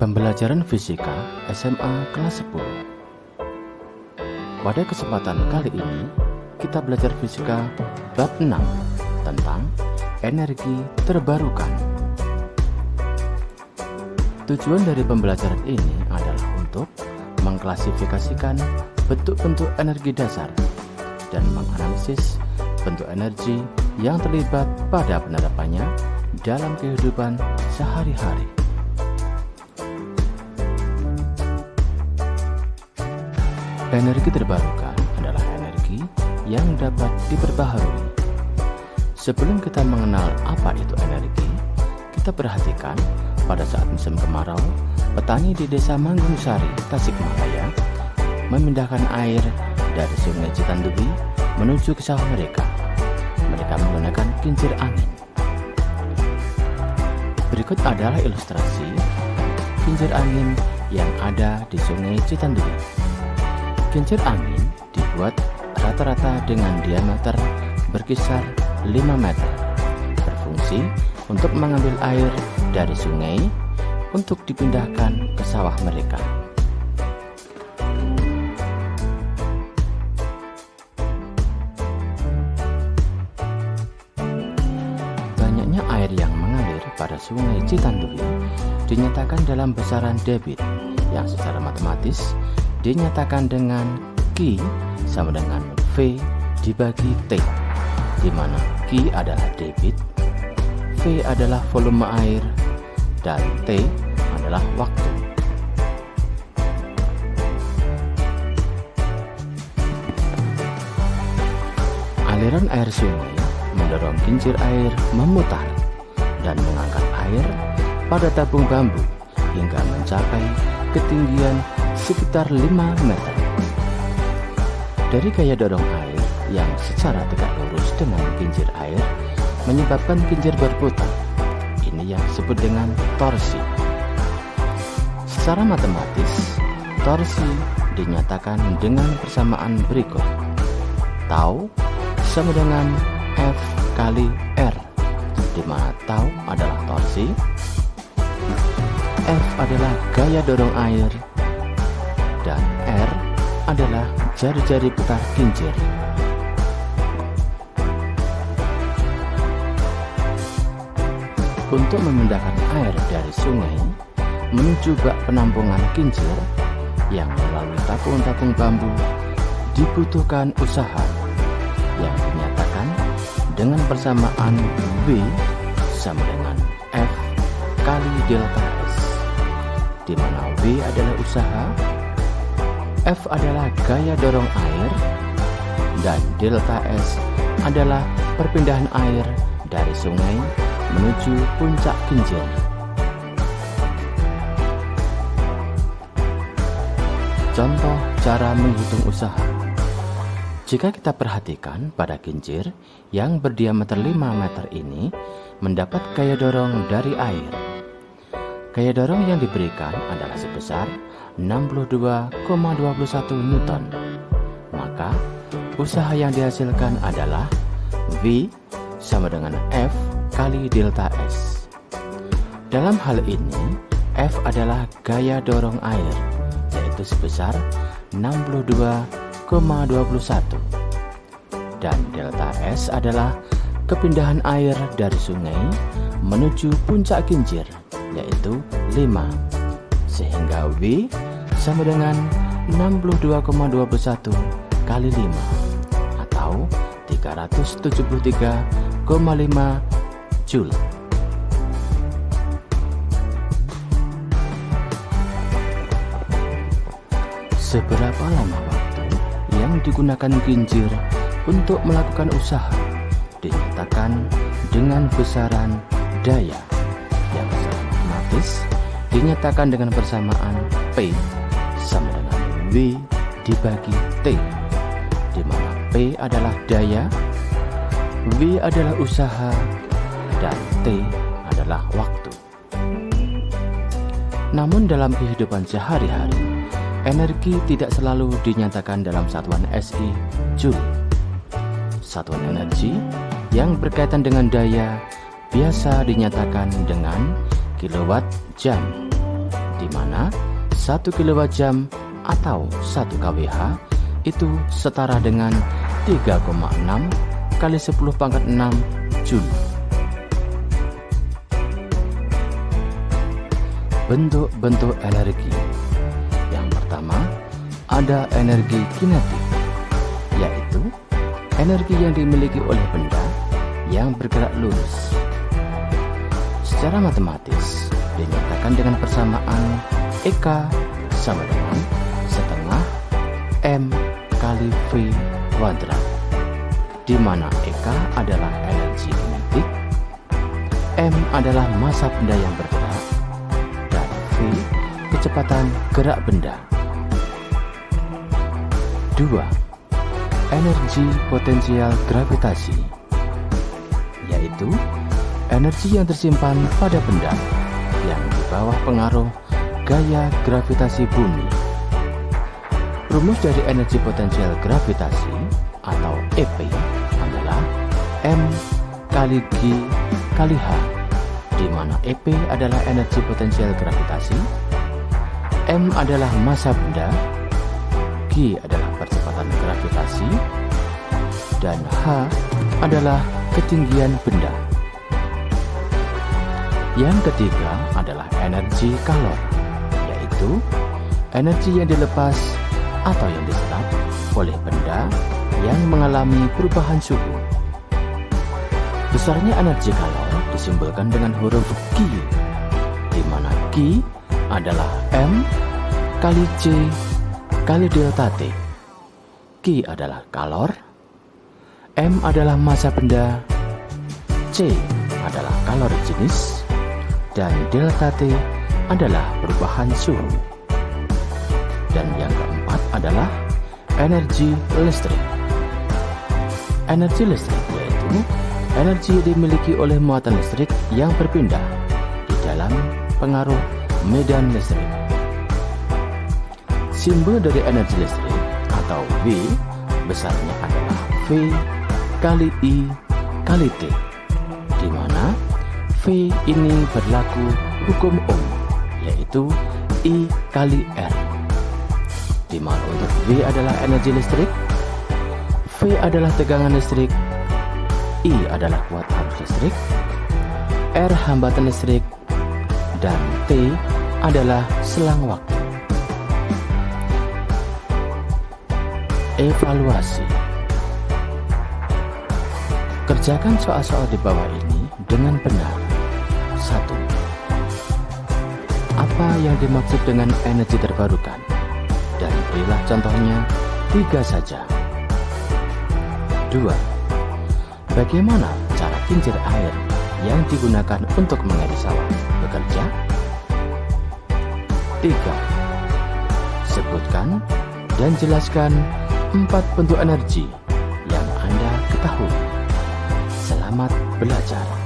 Pembelajaran Fisika SMA kelas 10. Pada kesempatan kali ini, kita belajar fisika bab 6 tentang energi terbarukan. Tujuan dari pembelajaran ini adalah untuk mengklasifikasikan bentuk-bentuk energi dasar dan menganalisis bentuk energi yang terlibat pada penerapannya dalam kehidupan sehari-hari. Energi terbarukan adalah energi yang dapat diperbaharui. Sebelum kita mengenal apa itu energi, kita perhatikan pada saat musim kemarau, petani di desa Manggungsari, Tasikmalaya memindahkan air dari Sungai Citandubi menuju ke sawah mereka. Mereka menggunakan kincir angin. Berikut adalah ilustrasi kincir angin yang ada di Sungai Citandubi. Kincir angin dibuat rata-rata dengan diameter berkisar 5 meter, berfungsi untuk mengambil air dari sungai untuk dipindahkan ke sawah mereka. Banyaknya air yang mengalir pada Sungai Citandubi dinyatakan dalam besaran debit yang secara matematis dinyatakan dengan Q sama dengan V dibagi T, di mana Q adalah debit, V adalah volume air, dan T adalah waktu. Aliran air sungai mendorong kincir air memutar dan mengangkat air pada tabung bambu hingga mencapai ketinggian sekitar 5 meter. Dari gaya dorong air yang secara tegak lurus dengan kincir air menyebabkan kincir berputar. Ini yang disebut dengan torsi. Secara matematis, torsi dinyatakan dengan persamaan berikut. Tau sama dengan F kali R, di mana tau adalah torsi, F adalah gaya dorong air, dan R adalah jari-jari putar kincir. Untuk memindahkan air dari sungai menuju bak penampungan kincir yang melalui tabung-tabung bambu dibutuhkan usaha yang dinyatakan dengan persamaan V sama dengan F kali delta S, di mana V adalah usaha, F adalah gaya dorong air, dan delta S adalah perpindahan air dari sungai menuju puncak kincir. Contoh cara menghitung usaha. Jika kita perhatikan pada kincir yang berdiameter 5 meter ini mendapat gaya dorong dari air. Gaya dorong yang diberikan adalah sebesar 62,21 Newton. Maka usaha yang dihasilkan adalah V sama dengan F kali delta S. Dalam hal ini, F adalah gaya dorong air, yaitu sebesar 62,21, dan delta S adalah kepindahan air dari sungai menuju puncak kincir, yaitu 5, sehingga V sama dengan 62,21 kali 5 atau 373,5 Joule. Seberapa lama waktu yang digunakan kincir untuk melakukan usaha dinyatakan dengan besaran daya yang secara matematis dinyatakan dengan persamaan P sama dengan V dibagi T, di mana P adalah daya, V adalah usaha, dan T adalah waktu. Namun dalam kehidupan sehari-hari, energi tidak selalu dinyatakan dalam satuan SI Joule. Satuan energi yang berkaitan dengan daya biasa dinyatakan dengan kilowatt jam, di mana 1 kWh atau 1 kWh itu setara dengan 3,6 kali 10⁻6 Joule. Bentuk-bentuk energi. Yang pertama, ada energi kinetik, yaitu energi yang dimiliki oleh benda yang bergerak lurus. Secara matematis dinyatakan dengan persamaan EK sama dengan setengah M kali V kuadrat, di mana EK adalah energi kinetik, M adalah massa benda yang bergerak, dan V kecepatan gerak benda. 2. Energi potensial gravitasi, yaitu energi yang tersimpan pada benda yang di bawah pengaruh gaya gravitasi bumi. Rumus dari energi potensial gravitasi atau EP adalah M kali G kali H, di mana EP adalah energi potensial gravitasi, M adalah massa benda, G adalah percepatan gravitasi, dan H adalah ketinggian benda. Yang ketiga adalah energi kalor, yaitu energi yang dilepas atau yang diserap oleh benda yang mengalami perubahan suhu. Besarnya energi kalor disimbolkan dengan huruf Q, di mana Q adalah M kali C kali delta T. Q adalah kalor, M adalah massa benda, C adalah kalori jenis, dan delta T adalah perubahan suhu. Dan yang keempat adalah energi listrik. Energi listrik yaitu energi yang dimiliki oleh muatan listrik yang berpindah di dalam pengaruh medan listrik. Simbol dari energi listrik atau V besarnya adalah V kali I kali T, di mana V ini berlaku hukum Ohm, yaitu I kali R, di mana untuk V adalah energi listrik, V adalah tegangan listrik, I adalah kuat arus listrik, R hambatan listrik, dan T adalah selang waktu. Evaluasi. Kerjakan soal-soal di bawah ini dengan benar. 1. Apa yang dimaksud dengan energi terbarukan? Dan berilah contohnya 3 saja. 2. Bagaimana cara kincir air yang digunakan untuk mengairi sawah bekerja? 3. Sebutkan dan jelaskan 4 bentuk energi yang Anda ketahui. Selamat belajar.